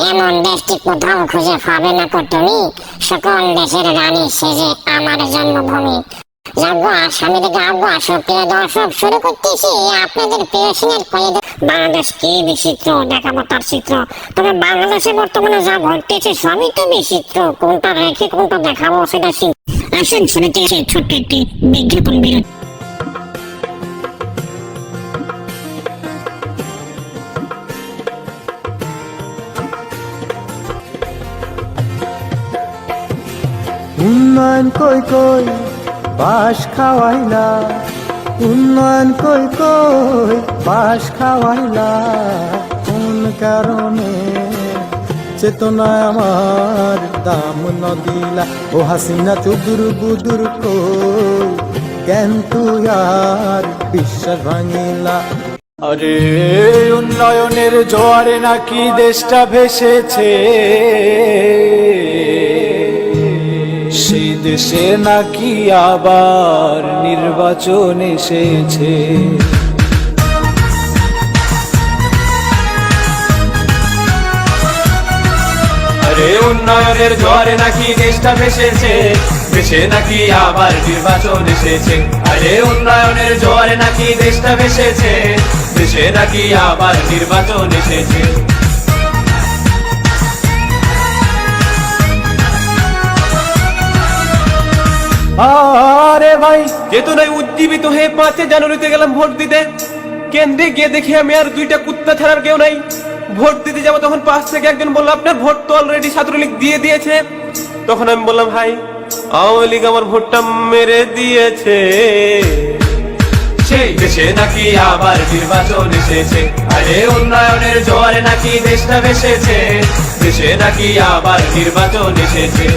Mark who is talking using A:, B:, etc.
A: এমন দেশটি কোথাও খুঁজে পাবে না কো তুমি, সকল দেশের রানী সেজে আমার জন্মভূমি। যাবো আসামির গাবো সক্রিয় দর্শক, শুরু করতেছি আপনাদের পেশনের কয়েদ। বাংলাদেশ কি বিচিত্র, দেখাবো তার চিত্র। তবে বাংলাদেশে বর্তমানে যা ঘটতেছে সবই তো বিচিত্র, কোনটা রেখে কোনটা দেখাবো সেটা আসেন শুনেতে ছোট্ট একটি বিজ্ঞাপন বিরতি।
B: উন্নয়ন কই কই বাস খাওয়াইলা, উন্নয়ন কই কই বাস খাওয়াইলা, কোন কারণে চেতনায় আমার দাম ন দিলা। ও হাসিনা চুদুর বুদুর কই কেন তুই আর বিশ্বাস ভাঙিলা। আরে উন্নয়নের জোয়ারে নাকি দেশটা ভেসেছে, সেই দেশে নাকি আবার নির্বাচন এসেছে।
C: আরে উন্নয়নের জোয়ারে নাকি দেশটা ভেসেছে, দেশে নাকি আবার নির্বাচন এসেছে। আরে উন্নয়নের জোয়ারে নাকি দেশটা ভেসেছে, দেশে নাকি আবার নির্বাচন এসেছে। আরে ভাই চেতনায় উজ্জীবিত হয়ে 5 জানুয়ারিতে গেলাম ভোট দিতে। কেন্দ্রে গিয়ে দেখি আমি আর 2টা কুত্তা ছাড়ার কেউ নাই। ভোট দিতে যাবো তখন পাশ থেকে একজন বললো আপনার ভোট তো অলরেডি ছাত্রলীগ দিয়ে দিয়েছে। তখন আমি বললাম ভাই আওয়ামী লীগ আমার ভোটটা মেরে দিয়েছে। সেই দেশে নাকি আবার নির্বাচন এসেছে। আরে উন্নয়নের জোয়ারে নাকি দেশটা ভেসেছে, দেশে নাকি আবার নির্বাচন এসেছে।